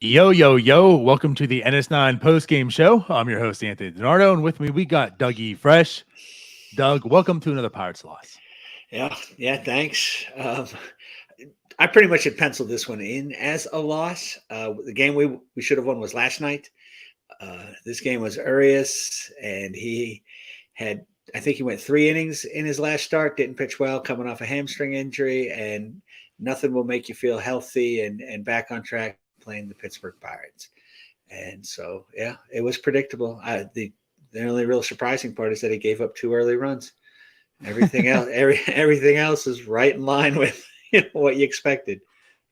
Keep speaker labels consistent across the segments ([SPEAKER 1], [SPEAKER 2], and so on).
[SPEAKER 1] Yo, yo, yo. Welcome to the NS9 Postgame Show. I'm your host, Anthony DiNardo, and with me, we got Dougie Fresh. Doug, welcome to another Pirates loss.
[SPEAKER 2] Yeah, thanks. I pretty much had penciled this one in as a loss. The game we should have won was last night. This game was Urias, and I think he went 3 innings in his last start, didn't pitch well, coming off a hamstring injury, and nothing will make you feel healthy and back on track playing the Pittsburgh Pirates. And so, yeah, it was predictable. The only real surprising part is that he gave up 2 early runs. Everything else is right in line with what you expected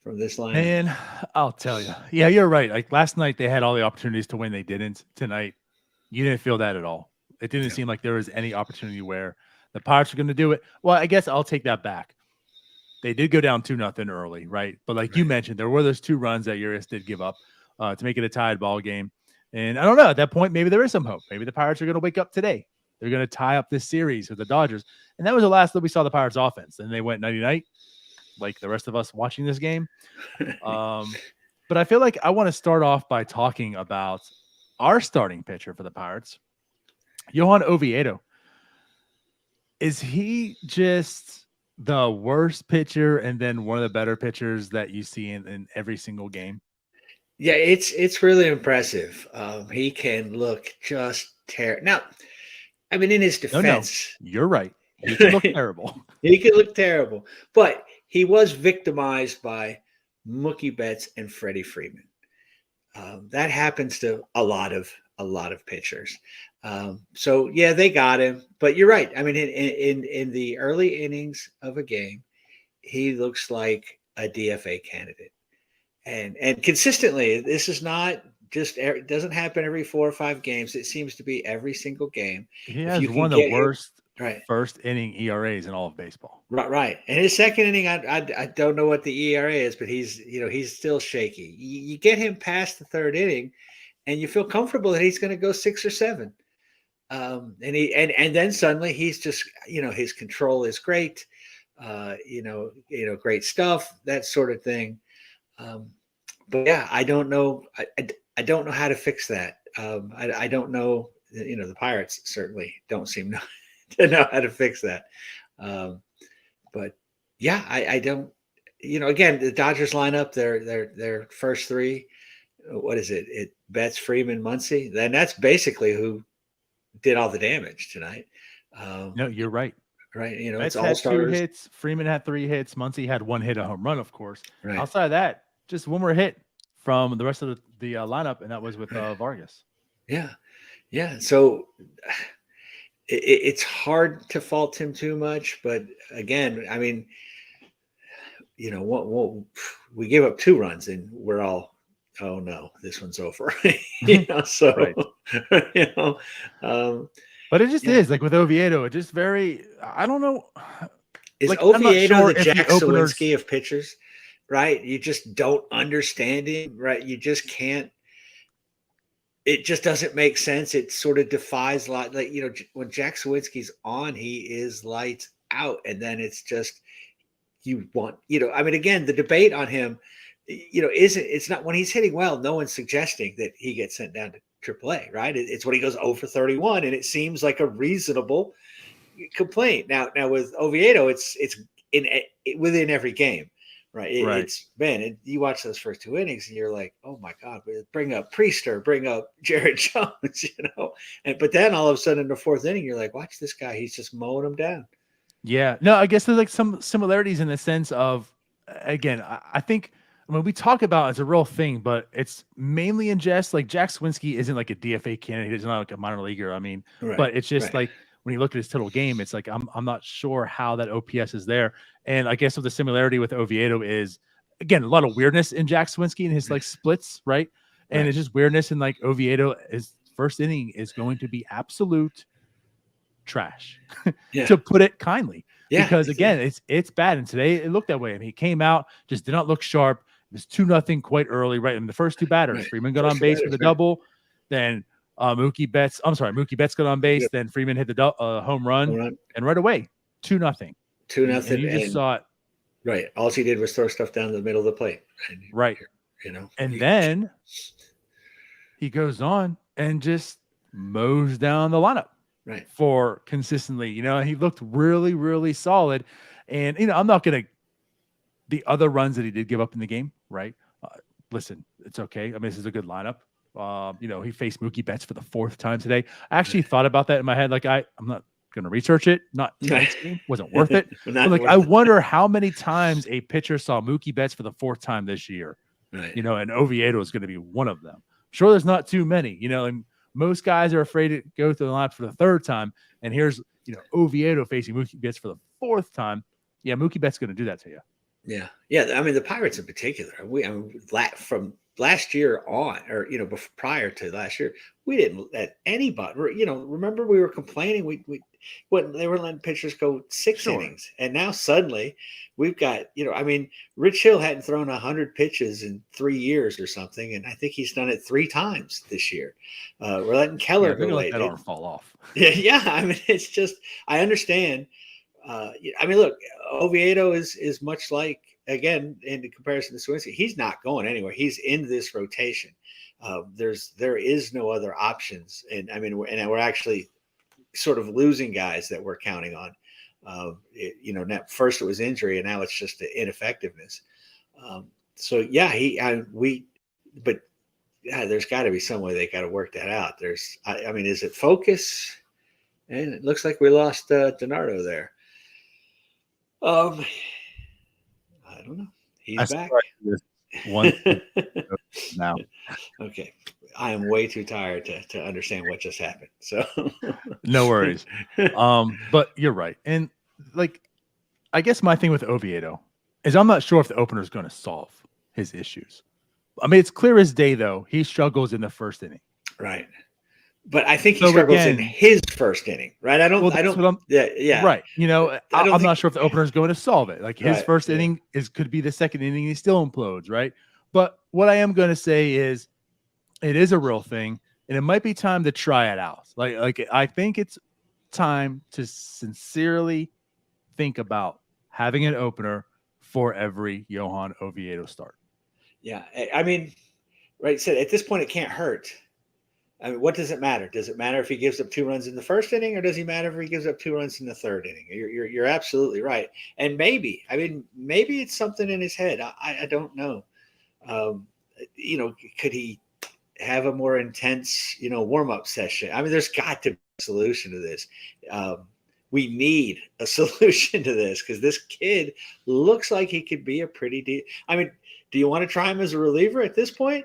[SPEAKER 2] from this lineup.
[SPEAKER 1] Man, I'll tell you. Yeah, you're right. Like last night, they had all the opportunities to win. They didn't. Tonight, you didn't feel that at all. It didn't seem like there was any opportunity where the Pirates are going to do it. Well, I guess I'll take that back. They did go down 2-0 early, right? But like you mentioned, there were those 2 runs that Urias did give up to make it a tied ball game. And I don't know. At that point, maybe there is some hope. Maybe the Pirates are going to wake up today. They're going to tie up this series with the Dodgers. And that was the last that we saw the Pirates offense. And they went nighty-night, like the rest of us watching this game. But I feel like I want to start off by talking about our starting pitcher for the Pirates, Johan Oviedo. Is he just the worst pitcher and then one of the better pitchers that you see in every single game?
[SPEAKER 2] Yeah, it's really impressive. He can look just terrible. Now, I mean, in his defense,
[SPEAKER 1] no, you're right. He can look terrible.
[SPEAKER 2] He can look terrible, but he was victimized by Mookie Betts and Freddie Freeman. That happens to a lot of pitchers. So yeah, they got him. But you're right. I mean, in the early innings of a game, he looks like a DFA candidate, and consistently. This is not just. It doesn't happen every 4 or 5 games. It seems to be every single game.
[SPEAKER 1] He has one of the worst first inning ERAs in all of baseball.
[SPEAKER 2] Right. And his second inning, I don't know what the ERA is, but he's still shaky. You get him past the 3rd inning, and you feel comfortable that he's going to go 6 or 7. And then suddenly he's just his control is great. Great stuff, that sort of thing. But yeah, I don't know. I don't know how to fix that. I don't know. The Pirates certainly don't seem to know how to fix that. But yeah, I don't. Again, the Dodgers lineup, their first 3. What is it? It Betts, Freeman, Muncy. Then that's basically who did all the damage tonight.
[SPEAKER 1] No, you're right.
[SPEAKER 2] Right.
[SPEAKER 1] Betts
[SPEAKER 2] it's all
[SPEAKER 1] had
[SPEAKER 2] starters.
[SPEAKER 1] 2 hits. Freeman had 3 hits. Muncy had 1 hit, a home run, of course.
[SPEAKER 2] Right.
[SPEAKER 1] Outside of that, just one more hit from the rest of the lineup, and that was with Vargas.
[SPEAKER 2] Yeah. So it's hard to fault him too much, but again, I mean, we gave up 2 runs, and we're all, oh no, this one's over. So
[SPEAKER 1] right. But it just is like with Oviedo. It just I don't know.
[SPEAKER 2] Is like, Oviedo the Jack Sawinski of pitchers? Right? You just don't understand him, right? You just can't. It just doesn't make sense. It sort of defies a lot. Like, when Jack Sawinski's on, he is lights out. And then it's just, I mean, again, the debate on him, it's not when he's hitting well, no one's suggesting that he gets sent down to AAA, right? It's when he goes 0 for 31, and it seems like a reasonable complaint. Now with Oviedo, it's within every game. Right. It's man, you watch those first 2 innings and you're like, oh my God, bring up Priester, bring up Jared Jones, but then all of a sudden in the 4th inning, you're like, watch this guy. He's just mowing them down.
[SPEAKER 1] Yeah. No, I guess there's like some similarities in the sense of, again, I think when we talk about it's a real thing, but it's mainly in jest. Like Jack Sawinski isn't like a DFA candidate. He's not like a minor leaguer. I mean, but it's just like, when you look at his total game, it's like I'm not sure how that OPS is there. And I guess the similarity with Oviedo is, again, a lot of weirdness in Jack Sawinski and his like splits, right? And it's just weirdness in like Oviedo. His first inning is going to be absolute trash, to put it kindly. Because again, it's bad. And today it looked that way. I mean, he came out, just did not look sharp. It was 2-0 quite early, right? And the first 2 batters, Freeman got on base with a double, then Mookie Betts got on base. Then Freeman hit the home run, and right away 2-0.
[SPEAKER 2] 2-0.
[SPEAKER 1] And you just saw it.
[SPEAKER 2] Right. All he did was throw stuff down the middle of the plate.
[SPEAKER 1] Right. And then he goes on and just mows down the lineup for consistently. He looked really, really solid. And, I'm not going to – the other runs that he did give up in the game, right? Listen, it's okay. I mean, this is a good lineup. He faced Mookie Betts for the 4th time today. I actually thought about that in my head. Like, I'm not going to research it. Not tonight's game. Wasn't worth it. But I wonder how many times a pitcher saw Mookie Betts for the 4th time this year. Right. And Oviedo is going to be one of them. Sure, there's not too many. And most guys are afraid to go through the lineup for the 3rd time. And here's, Oviedo facing Mookie Betts for the 4th time. Yeah, Mookie Betts going to do that to you.
[SPEAKER 2] Yeah. Yeah. I mean, the Pirates in particular, from last year on, or, prior to last year, we didn't let anybody, remember we were complaining. When they were letting pitchers go 6 innings, and now suddenly we've got, Rich Hill hadn't thrown 100 pitches in 3 years or something. And I think he's done it 3 times this year. We're letting Keller go late.
[SPEAKER 1] That arm fall off.
[SPEAKER 2] Yeah. I mean, it's just, I understand. Look, Oviedo is much like, again, in comparison to Swinsky, he's not going anywhere. He's in this rotation. There is no other options. And we're actually sort of losing guys that we're counting on. First it was injury, and now it's just the ineffectiveness. There's got to be some way they got to work that out. Is it focus? And it looks like we lost DiNardo there. I don't know. He's back.
[SPEAKER 1] One now.
[SPEAKER 2] Okay. I am way too tired to understand what just happened. So
[SPEAKER 1] no worries. But you're right. And I guess my thing with Oviedo is I'm not sure if the opener is going to solve his issues. I mean, it's clear as day though. He struggles in the 1st inning.
[SPEAKER 2] Right. But I think he struggles in his 1st inning, right? Right.
[SPEAKER 1] I'm not sure if the opener is going to solve it. Like his 1st inning could be the 2nd inning. He still implodes, right? But what I am going to say is it is a real thing, and it might be time to try it out. Like I think it's time to sincerely think about having an opener for every Johan Oviedo start.
[SPEAKER 2] Yeah. I mean, right. So at this point, it can't hurt. I mean, what does it matter? Does it matter if he gives up 2 runs in the 1st inning, or does he matter if he gives up 2 runs in the 3rd inning? You're absolutely right. And maybe it's something in his head. I don't know. Could he have a more intense, warm-up session? I mean, there's got to be a solution to this. We need a solution to this, because this kid looks like he could be a pretty deep. I mean, do you want to try him as a reliever at this point?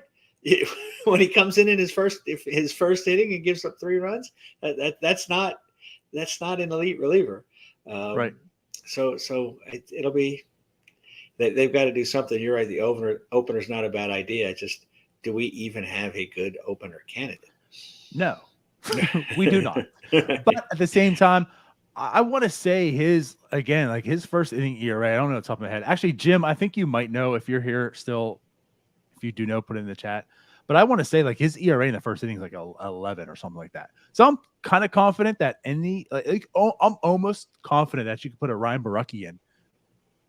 [SPEAKER 2] When he comes in his first inning and gives up 3 runs, that's not an elite reliever,
[SPEAKER 1] right?
[SPEAKER 2] So it'll be they've got to do something. You're right. The opener's not a bad idea. Just, do we even have a good opener candidate?
[SPEAKER 1] No, we do not. But at the same time, I want to say his 1st inning ERA. I don't know off the top of my head. Actually, Jim, I think you might know if you're here still. If you do know, put it in the chat. But I want to say his ERA in the 1st inning is 11 or something like that. So I'm kind of confident that I'm almost confident that you could put a Ryan Borucki in.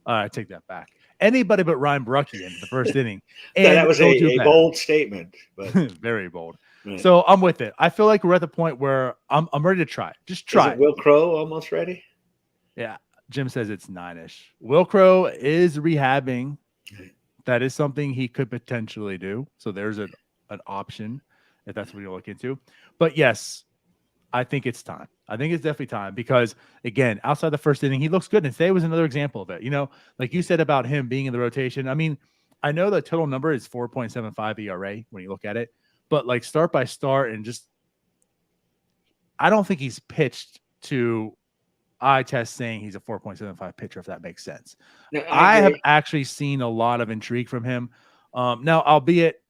[SPEAKER 1] I take that back. Anybody but Ryan Borucki in the 1st inning. And
[SPEAKER 2] that was a bold statement, but
[SPEAKER 1] very bold. Right. So I'm with it. I feel like we're at the point where I'm ready to try. Just try.
[SPEAKER 2] Is Will Crow almost ready?
[SPEAKER 1] Yeah. Jim says it's 9-ish. Will Crow is rehabbing. That is something he could potentially do. So there's an option if that's what you're looking into. But yes, I think it's time. I think it's definitely time, because again, outside the 1st inning, he looks good. And today was another example of it. Like you said about him being in the rotation. I mean, I know the total number is 4.75 ERA when you look at it, but start by start, and just, I don't think he's pitched to eye test saying he's a 4.75 pitcher, if that makes sense. No, I have actually seen a lot of intrigue from him. Now, albeit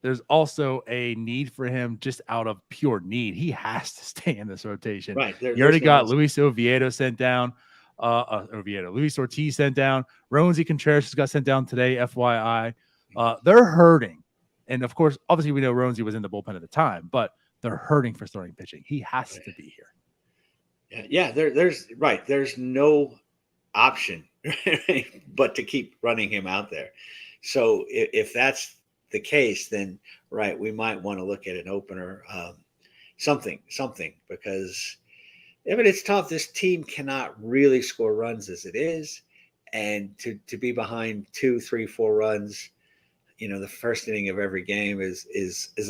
[SPEAKER 1] there's also a need for him just out of pure need. He has to stay in this rotation. Right. You already got Luis Oviedo sent down. Luis Ortiz sent down. Roansy Contreras just got sent down today, FYI. They're hurting. And of course, obviously we know Roansy was in the bullpen at the time, but they're hurting for starting pitching. He has to be here.
[SPEAKER 2] Yeah, there's no option but to keep running him out there. So if that's the case, then right, we might want to look at an opener, something, because I mean, it's tough. This team cannot really score runs as it is, and to be behind 2, 3, 4 runs, the first inning of every game is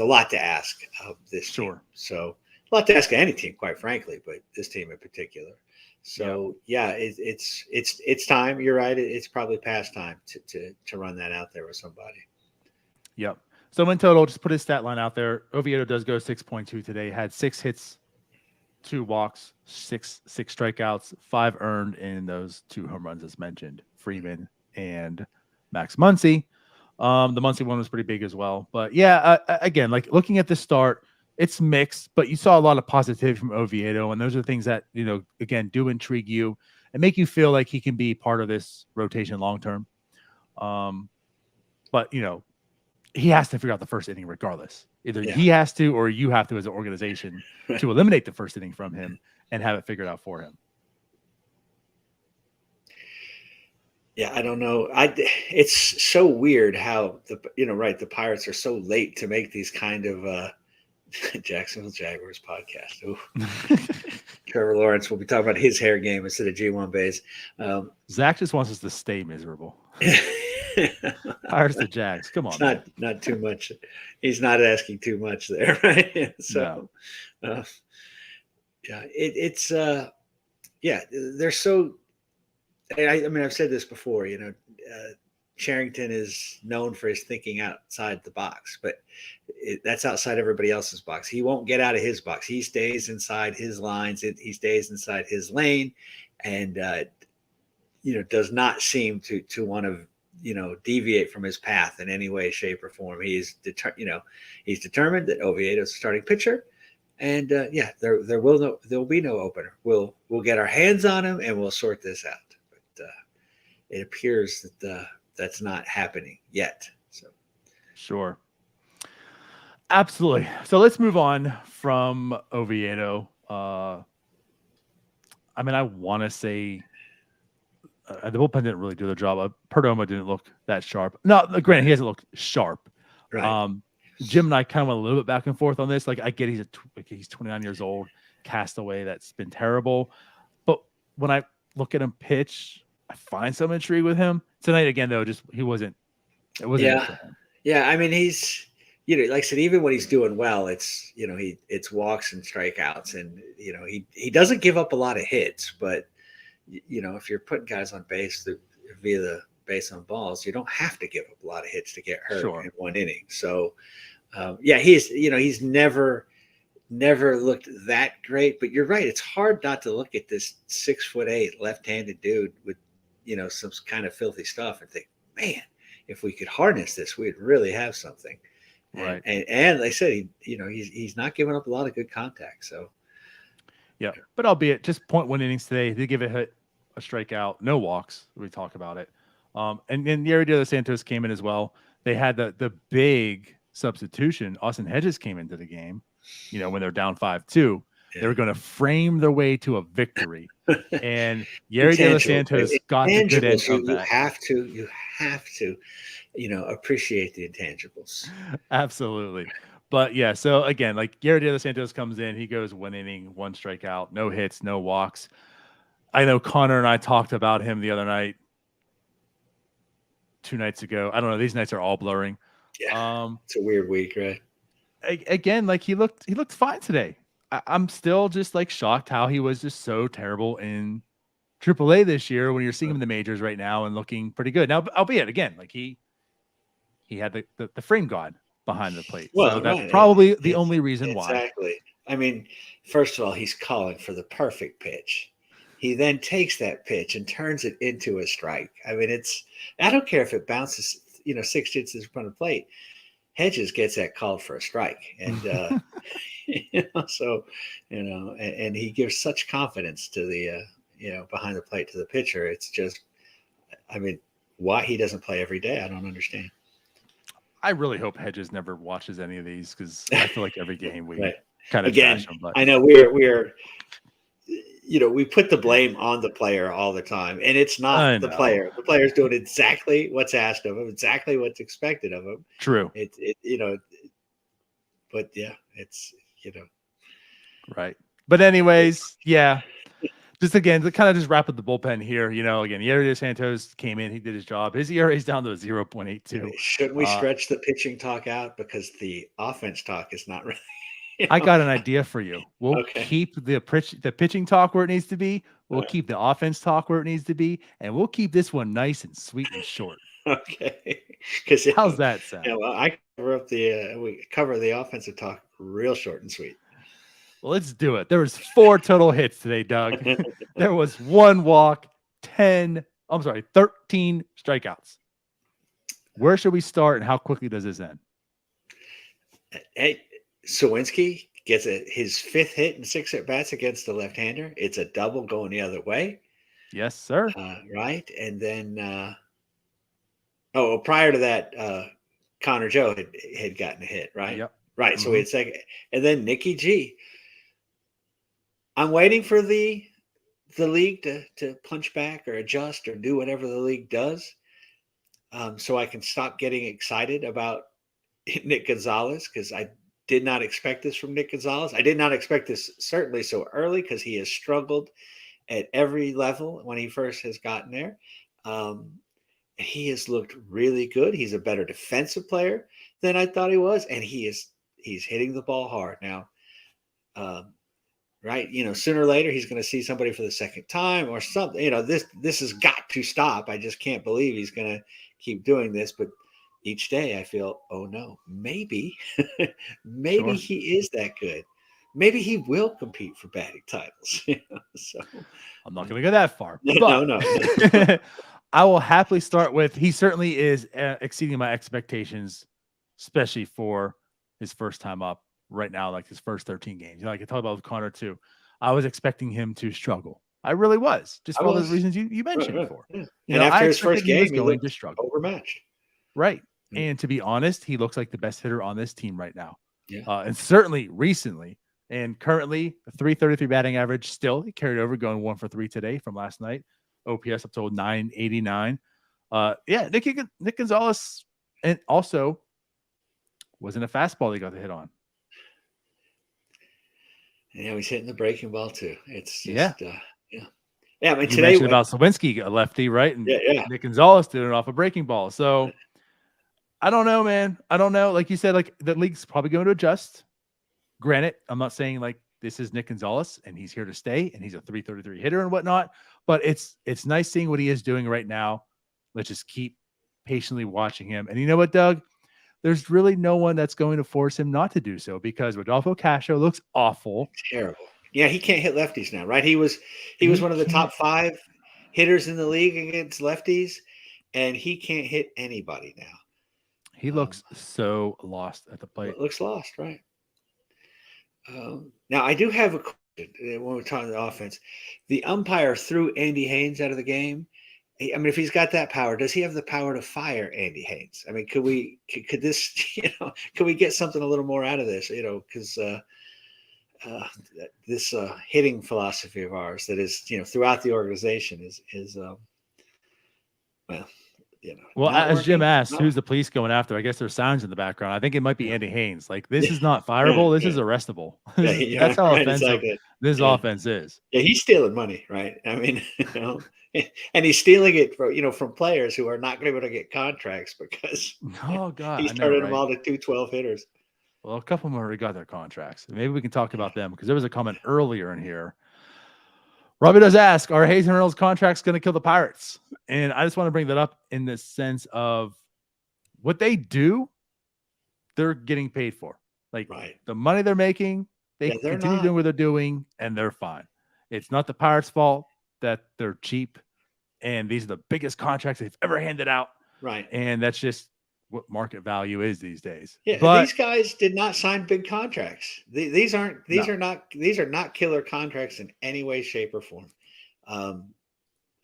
[SPEAKER 2] a lot to ask of this team. So a lot to ask of any team, quite frankly, but this team in particular. So it's time. You're right. It's probably past time to run that out there with somebody.
[SPEAKER 1] Yep. So in total, just put his stat line out there. Oviedo does go 6.2 today. Had 6 hits, 2 walks, 6 strikeouts, 5 earned in those 2 home runs as mentioned, Freeman and Max Muncy. The Muncy one was pretty big as well. But yeah, again, like looking at the start, it's mixed, but you saw a lot of positivity from Oviedo, and those are things that, again, do intrigue you and make you feel like he can be part of this rotation long term. But he has to figure out the first inning regardless. Either he has to, or you have to as an organization to eliminate the first inning from him and have it figured out for him.
[SPEAKER 2] Yeah, I don't know. It's so weird how the Pirates are so late to make these kind of Jacksonville Jaguars podcast. Trevor Lawrence will be talking about his hair game instead of G1 base.
[SPEAKER 1] Zach just wants us to stay miserable. Pirates to Jags. Come on.
[SPEAKER 2] Not too much. He's not asking too much there, right? So, no. They're so. I mean, I've said this before. Charrington is known for his thinking outside the box, but that's outside everybody else's box. He won't get out of his box. He stays inside his lines. He stays inside his lane, and does not seem to want to deviate from his path in any way, shape, or form. He's determined that Oviedo is a starting pitcher, and there will be no opener. We'll get our hands on him and we'll sort this out. But it appears that that's not happening yet. So
[SPEAKER 1] sure, absolutely. So let's move on from Oviedo. I mean, I want to say. The bullpen didn't really do their job. Perdomo didn't look that sharp. No, granted, he hasn't looked sharp.
[SPEAKER 2] Right.
[SPEAKER 1] Jim and I kind of went a little bit back and forth on this. Like, I get he's 29 years old, castaway. That's been terrible. But when I look at him pitch, I find some intrigue with him tonight. Again, though, it wasn't.
[SPEAKER 2] Yeah. I mean, he's like I said, even when he's doing well, it's it's walks and strikeouts, and he doesn't give up a lot of hits, but. If you're putting guys on base via the base on balls, you don't have to give up a lot of hits to get hurt in one inning. So, he's never looked that great. But you're right; it's hard not to look at this 6'8" left-handed dude with some kind of filthy stuff and think, man, if we could harness this, we'd really have something.
[SPEAKER 1] Right.
[SPEAKER 2] And they said he's not giving up a lot of good contact. So.
[SPEAKER 1] Yeah, but albeit just 0.1 innings today, they give it a strikeout, no walks. We talk about it. And then Yeri De Los Santos came in as well. They had the big substitution. Austin Hedges came into the game, when they're down 5-2. They were going to frame their way to a victory. And Yeri De Los Santos got the good end of that.
[SPEAKER 2] You have to, appreciate the intangibles.
[SPEAKER 1] Absolutely. But yeah, so again, like Yeri De Los Santos comes in, he goes 1 inning, 1 strikeout, no hits, no walks. I know Connor and I talked about him the other night, 2 nights ago. I don't know; these nights are all blurring.
[SPEAKER 2] Yeah, it's a weird week, right?
[SPEAKER 1] Again, like he looked fine today. I'm still just like shocked how he was just so terrible in AAA this year when you're seeing him in the majors right now and looking pretty good. Now, albeit again, like he had the frame god behind the plate.
[SPEAKER 2] Well,
[SPEAKER 1] so that's probably the only reason why.
[SPEAKER 2] Exactly. I mean, first of all, he's calling for the perfect pitch. He then takes that pitch and turns it into a strike. I mean, I don't care if it bounces, 6 inches in front of the plate. Hedges gets that called for a strike. And, and he gives such confidence to the, behind the plate to the pitcher. It's just, I mean, why he doesn't play every day, I don't understand.
[SPEAKER 1] I really hope Hedges never watches any of these because I feel like every game we
[SPEAKER 2] right.
[SPEAKER 1] kind of
[SPEAKER 2] again.
[SPEAKER 1] bash him. But
[SPEAKER 2] I know we're we put the blame on the player all the time, and it's not the player. The player's doing exactly what's asked of him, exactly what's expected of him.
[SPEAKER 1] True.
[SPEAKER 2] But yeah, it's
[SPEAKER 1] right. But anyways, yeah. Just again, to kind of just wrap up the bullpen here, again, Yerry Santos came in, he did his job. His ERA is down to a 0.82.
[SPEAKER 2] Shouldn't we stretch the pitching talk out because the offense talk is not really?
[SPEAKER 1] I got an idea for you. We'll keep the pitching talk where it needs to be. We'll keep the offense talk where it needs to be, and we'll keep this one nice and sweet and short.
[SPEAKER 2] Okay. Because
[SPEAKER 1] how's that sound?
[SPEAKER 2] Well, I cover up we cover the offensive talk real short and sweet.
[SPEAKER 1] Well, let's do it. There was 4 total hits today, Doug. There was 1 walk, 13 strikeouts. Where should we start, and how quickly does this end?
[SPEAKER 2] Hey, Sawinski gets his 5th hit and 6 at-bats against the left-hander. It's a double going the other way.
[SPEAKER 1] Yes, sir.
[SPEAKER 2] Right. And then, prior to that, Connor Joe had gotten a hit, right?
[SPEAKER 1] Yep.
[SPEAKER 2] Right. Mm-hmm. So we had second. And then Nicky G. I'm waiting for the league to punch back or adjust or do whatever the league does, so I can stop getting excited about Nick Gonzalez, because I did not expect this from Nick Gonzalez. I did not expect this certainly so early, because he has struggled at every level when he first has gotten there. He has looked really good. He's a better defensive player than I thought he was, and he's hitting the ball hard now. Right. Sooner or later, he's going to see somebody for the second time or something. This has got to stop. I just can't believe he's going to keep doing this. But each day I feel, oh no, maybe
[SPEAKER 1] Sure.
[SPEAKER 2] he is that good. Maybe he will compete for batting titles. So
[SPEAKER 1] I'm not going to go that far.
[SPEAKER 2] No.
[SPEAKER 1] I will happily start with, he certainly is exceeding my expectations, especially for his first time up. Right now, like his first 13 games. I can talk about with Connor too. I was expecting him to struggle. I really was, just for all the reasons you mentioned before.
[SPEAKER 2] Yeah. And after his first game, he
[SPEAKER 1] going to struggle.
[SPEAKER 2] Overmatched.
[SPEAKER 1] Right. Mm-hmm. And to be honest, he looks like the best hitter on this team right now.
[SPEAKER 2] Yeah.
[SPEAKER 1] And certainly recently, and currently a 333 batting average. Still, he carried over, going 1 for 3 today from last night. OPS up to 989. Nick Gonzalez, and also wasn't a fastball he got the hit on.
[SPEAKER 2] Yeah, he's hitting the breaking ball too. It's just,
[SPEAKER 1] yeah.
[SPEAKER 2] I mean,
[SPEAKER 1] you
[SPEAKER 2] today
[SPEAKER 1] mentioned about Sawinski, a lefty, right? And Nick Gonzalez did it off a breaking ball. So I don't know, man. I don't know. Like you said, like the league's probably going to adjust. Granted, I'm not saying like this is Nick Gonzalez and he's here to stay and he's a 333 hitter and whatnot, but it's nice seeing what he is doing right now. Let's just keep patiently watching him. And you know what, Doug? There's really no one that's going to force him not to do so, because Rodolfo Castro looks awful.
[SPEAKER 2] Terrible. Yeah, he can't hit lefties now, right? He was one of the top 5 hitters in the league against lefties, and he can't hit anybody now.
[SPEAKER 1] He looks so lost at the plate.
[SPEAKER 2] Looks lost, right? Now, I do have a question when we're talking the offense. The umpire threw Andy Haynes out of the game. I mean, if he's got that power, does he have the power to fire Andy Haynes? I mean, could we get something a little more out of this? Because this hitting philosophy of ours that is, throughout the organization is
[SPEAKER 1] Well, as Jim asked, who's the police going after? I guess there's sounds in the background. I think it might be Andy Haynes. Like, this is not fireable. This is arrestable. That's how offensive this offense is.
[SPEAKER 2] Yeah, he's stealing money, right? I mean, and he's stealing it from players who are not going to be able to get contracts because he's turning them all to 212 hitters.
[SPEAKER 1] Well, a couple of them already got their contracts. Maybe we can talk about them, because there was a comment earlier in here. Robbie does ask, are Hayes and Reynolds contracts going to kill the Pirates? And I just want to bring that up in the sense of what they do, they're getting paid for. Like, the money they're making, they continue doing what they're doing, and they're fine. It's not the Pirates' fault that they're cheap, and these are the biggest contracts they've ever handed out.
[SPEAKER 2] Right.
[SPEAKER 1] And that's just what market value is these days.
[SPEAKER 2] Yeah, but these guys did not sign big contracts. These are not killer contracts in any way, shape, or form.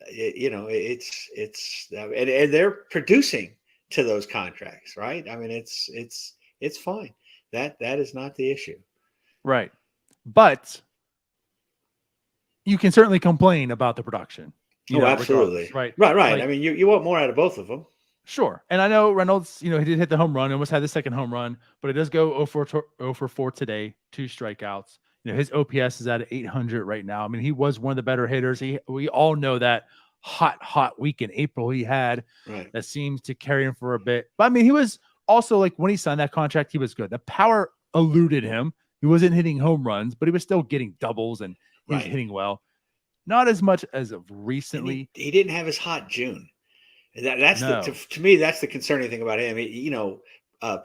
[SPEAKER 2] It's and they're producing to those contracts, right? I mean, it's fine. That is not the issue.
[SPEAKER 1] Right. But you can certainly complain about the production.
[SPEAKER 2] Absolutely.
[SPEAKER 1] Right.
[SPEAKER 2] Right. Like, I mean, you want more out of both of them.
[SPEAKER 1] Sure. And I know Reynolds, he did hit the home run, almost had the second home run, but it does go 0 for 4 today, 2 strikeouts. His OPS is at 800 right now. I mean, he was one of the better hitters. We all know that hot week in April he had that seems to carry him for a bit. But I mean, he was also like when he signed that contract, he was good. The power eluded him. He wasn't hitting home runs, but he was still getting doubles and he was hitting well. Not as much as of recently.
[SPEAKER 2] He didn't have his hot June. That's to me, that's the concerning thing about him.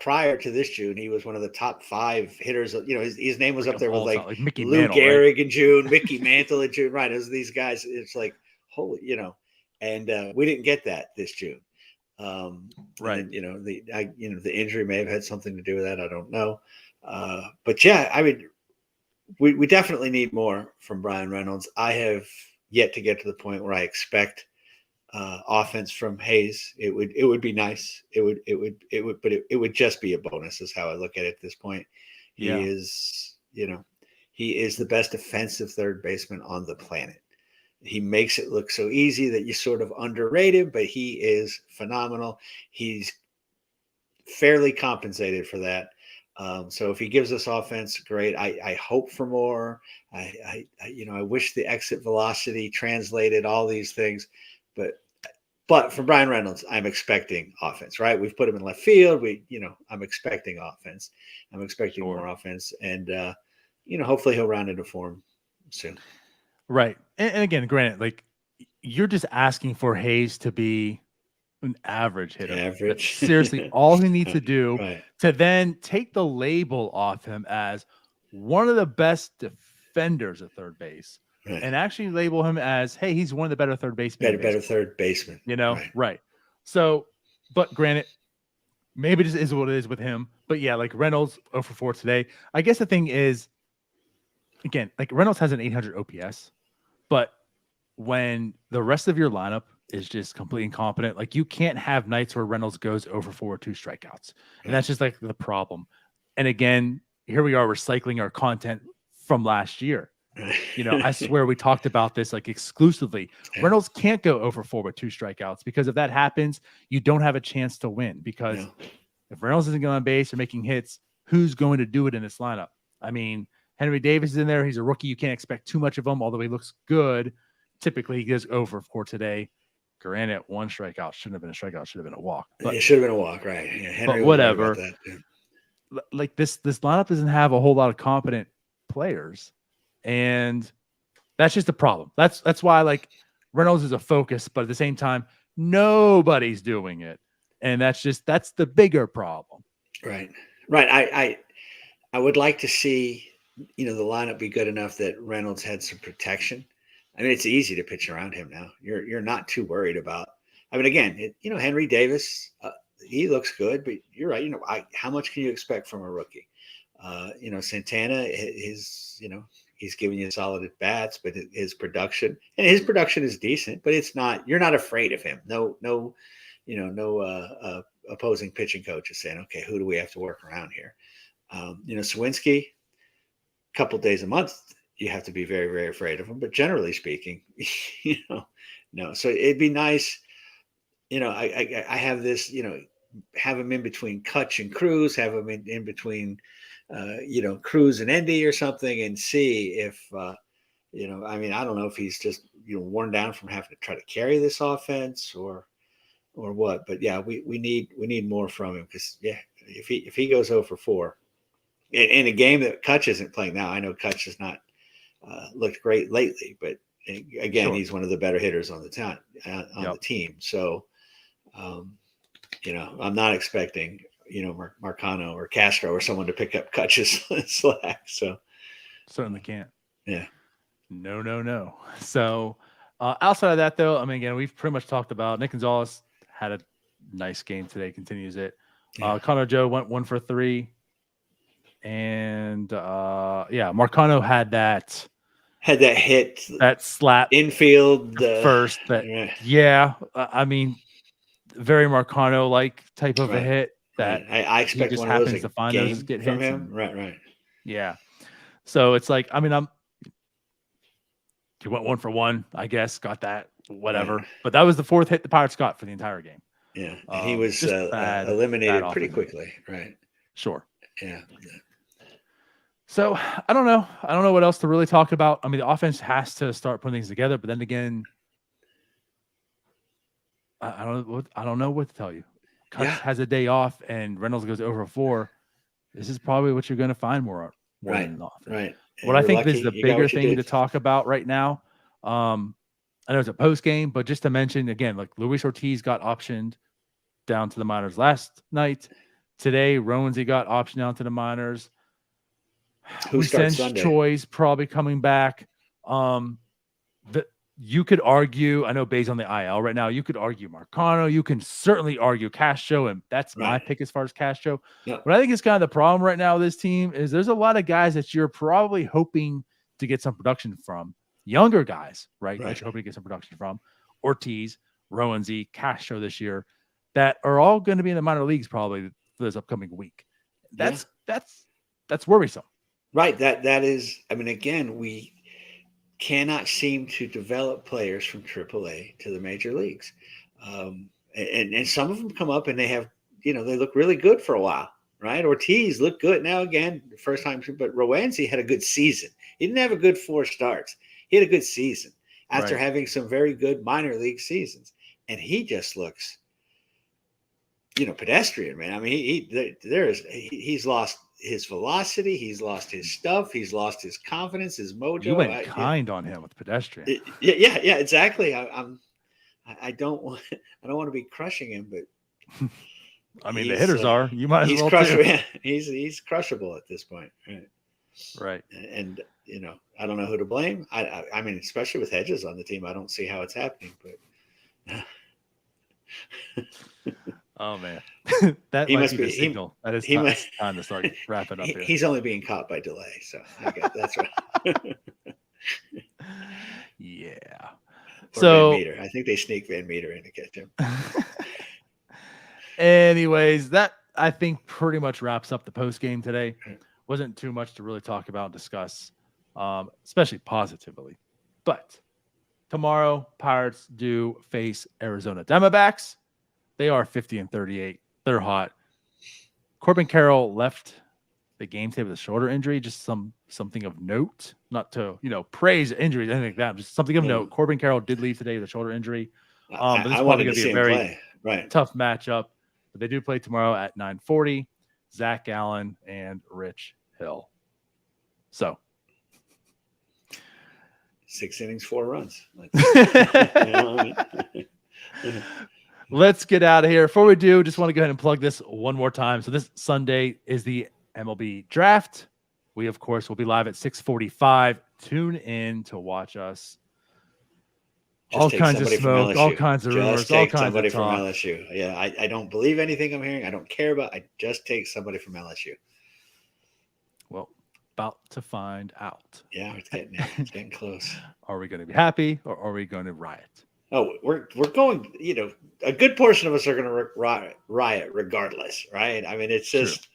[SPEAKER 2] Prior to this June, he was one of the top 5 hitters. His name was up there with like
[SPEAKER 1] Mickey
[SPEAKER 2] Lou
[SPEAKER 1] Mantle,
[SPEAKER 2] Gehrig in June, Mickey Mantle in June. Right, it was these guys. It's like holy, and we didn't get that this June.
[SPEAKER 1] Right.
[SPEAKER 2] And, the injury may have had something to do with that. I don't know. But yeah, I mean, we definitely need more from Brian Reynolds. I have yet to get to the point where I expect offense from Hayes. It would be nice. It would just be a bonus is how I look at it at this point. He is the best defensive third baseman on the planet. He makes it look so easy that you sort of underrate him, but he is phenomenal. He's fairly compensated for that. So if he gives us offense, great. I hope for more. I wish the exit velocity translated all these things, but from Brian Reynolds, I'm expecting offense, right? We've put him in left field. I'm expecting offense. I'm expecting more offense, and hopefully he'll round into form soon.
[SPEAKER 1] Right, and again, granted, like you're just asking for Hayes to be an average hitter. That's seriously all he needs to do to then take the label off him as one of the best defenders at third base and actually label him as, hey, he's one of the better third basemen.
[SPEAKER 2] Better third baseman.
[SPEAKER 1] Right. So, but granted, maybe this is what it is with him. But yeah, like Reynolds 0 for 4 today. I guess the thing is, again, like Reynolds has an 800 OPS, but when the rest of your lineup is just completely incompetent, like you can't have nights where Reynolds goes 0 for 4 2 strikeouts. And that's just like the problem. And again, here we are recycling our content from last year. I swear we talked about this like exclusively. Reynolds can't go 0 for 4 with 2 strikeouts because if that happens, you don't have a chance to win because if Reynolds isn't going on base or making hits, who's going to do it in this lineup? I mean, Henry Davis is in there. He's a rookie. You can't expect too much of him, although he looks good. Typically, he goes 0 for 4 today. Granted, 1 strikeout shouldn't have been a strikeout. Should have been a walk.
[SPEAKER 2] But, it should have been a walk, right? Yeah, Henry
[SPEAKER 1] but whatever. Like this lineup doesn't have a whole lot of competent players, and that's just a problem. That's why like Reynolds is a focus, but at the same time, nobody's doing it, and that's the bigger problem.
[SPEAKER 2] Right. I would like to see the lineup be good enough that Reynolds had some protection. I mean, it's easy to pitch around him now. You're not too worried about. I mean, again, Henry Davis, he looks good, but you're right. How much can you expect from a rookie? Santana, he's giving you solid at bats, but his production is decent, but it's not. You're not afraid of him. No opposing pitching coach is saying, okay, who do we have to work around here? Sawinski, a couple days a month. You have to be very, very afraid of him. But generally speaking, no. So it'd be nice, I have this, have him in between Kutch and Cruz, have him in between, Cruz and Endy or something and see if, I don't know if he's just, worn down from having to try to carry this offense or what. But yeah, we need more from him because, if he goes 0 for 4 in a game that Kutch isn't playing now, I know Kutch has not looked great lately, but again, he's one of the better hitters on the the team. So, I'm not expecting, Marcano or Castro or someone to pick up Kutch's slack. So
[SPEAKER 1] certainly can't.
[SPEAKER 2] Yeah.
[SPEAKER 1] No. So outside of that, though, I mean, again, we've pretty much talked about Nick Gonzalez had a nice game today. Continues it. Connor Joe went 1 for 3. And Marcano had that hit, that slap
[SPEAKER 2] infield
[SPEAKER 1] first. I mean, very Marcano like type of a hit that
[SPEAKER 2] I expect
[SPEAKER 1] just
[SPEAKER 2] one
[SPEAKER 1] happens
[SPEAKER 2] of those
[SPEAKER 1] to find those get
[SPEAKER 2] from
[SPEAKER 1] hits.
[SPEAKER 2] Him. Right.
[SPEAKER 1] Yeah. So it's like, I mean, he went 1 for 1, I guess, got that, whatever. Right. But that was the 4th hit the Pirates got for the entire game.
[SPEAKER 2] Yeah, and he was eliminated pretty quickly, right?
[SPEAKER 1] Sure.
[SPEAKER 2] Yeah.
[SPEAKER 1] So I don't know. I don't know what else to really talk about. I mean, the offense has to start putting things together, but then again, I don't know what to tell you. Cutts has a day off, and Reynolds goes over 4. This is probably what you're going to find more
[SPEAKER 2] right,
[SPEAKER 1] than often.
[SPEAKER 2] Right.
[SPEAKER 1] What I think is the bigger thing to talk about right now. I know it's a post game, but just to mention again, like Luis Ortiz got optioned down to the minors last night. Today, Roansy got optioned down to the minors.
[SPEAKER 2] Who starts Sunday?
[SPEAKER 1] Choi's probably coming back. You could argue, I know Bay's on the IL right now. You could argue Marcano. You can certainly argue Castro, and that's my pick as far as Castro.
[SPEAKER 2] Yep.
[SPEAKER 1] But I think it's kind of the problem right now with this team is there's a lot of guys that you're probably hoping to get some production from. Younger guys, right? That you're hoping to get some production from. Ortiz, Roansy, Castro this year, that are all going to be in the minor leagues probably for this upcoming week. That's worrisome.
[SPEAKER 2] Right. That is, I mean, again, we cannot seem to develop players from AAA to the major leagues. And some of them come up and they have, they look really good for a while, right? Ortiz looked good now again, the first time, but Roansy had a good season. He didn't have a good 4 starts. He had a good season after having some very good minor league seasons. And he just looks, pedestrian, man. I mean, he's lost his velocity. He's lost his stuff. He's lost his confidence, his mojo.
[SPEAKER 1] You went on him with pedestrian.
[SPEAKER 2] Yeah, exactly. I don't want to be crushing him, but
[SPEAKER 1] I mean, the hitters are. You might as well.
[SPEAKER 2] He's crushable at this point, right?
[SPEAKER 1] Right.
[SPEAKER 2] And I don't know who to blame. I mean, especially with Hedges on the team, I don't see how it's happening. But
[SPEAKER 1] oh man, that might be the signal. That is time to start wrapping up here.
[SPEAKER 2] He's only being caught by delay, so that's right.
[SPEAKER 1] Yeah.
[SPEAKER 2] Or so Van Meter. I think they sneak Van Meter in to catch him.
[SPEAKER 1] Anyways, that I think pretty much wraps up the post game today. Wasn't too much to really talk about and discuss, especially positively. But tomorrow, Pirates do face Arizona Diamondbacks. They are 50-38. They're hot. Corbin Carroll left the game today with a shoulder injury. Just something of note. Not to praise injuries, anything like that. Just something of note. Corbin Carroll did leave today with a shoulder injury. But this is probably going to be a very tough matchup. But they do play tomorrow at 9:40. Zach Gallen and Rich Hill. So
[SPEAKER 2] 6 innings, 4 runs.
[SPEAKER 1] Let's get out of here. Before we do, just want to go ahead and plug this one more time. So this Sunday is the MLB draft. We, of course, will be live at 6:45. Tune in to watch us. All kinds of smoke, all kinds of rumors, all kinds of talk.
[SPEAKER 2] Somebody from LSU. Yeah, I don't believe anything I'm hearing. I don't care about. I just take somebody from LSU.
[SPEAKER 1] Well, about to find out.
[SPEAKER 2] Yeah, it's getting close.
[SPEAKER 1] Are we going to be happy or are we going to riot?
[SPEAKER 2] Oh, we're going. A good portion of us are going to riot regardless, right? I mean, it's just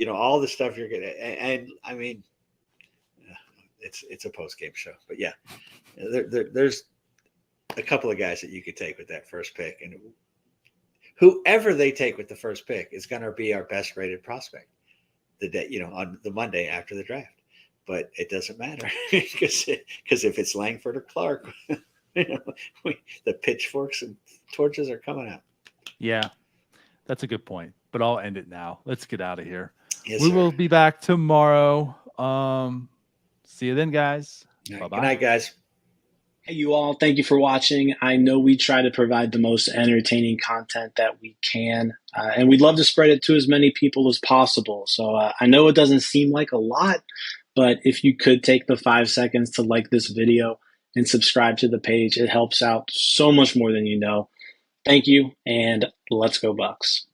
[SPEAKER 2] all the stuff you're going to, and I mean, it's a post game show, but yeah, there's a couple of guys that you could take with that first pick, and whoever they take with the first pick is going to be our best rated prospect the day, on the Monday after the draft. But it doesn't matter because if it's Langford or Clark, the pitchforks and torches are coming out.
[SPEAKER 1] Yeah, that's a good point. But I'll end it now. Let's get out of here.
[SPEAKER 2] Yes,
[SPEAKER 1] we will be back tomorrow. See you then, guys.
[SPEAKER 2] Right. Bye-bye. Good night, guys.
[SPEAKER 3] Hey, you all. Thank you for watching. I know we try to provide the most entertaining content that we can, and we'd love to spread it to as many people as possible. So I know it doesn't seem like a lot, but if you could take the 5 seconds to like this video and subscribe to the page, it helps out so much more than you know. Thank you, and let's go Bucks.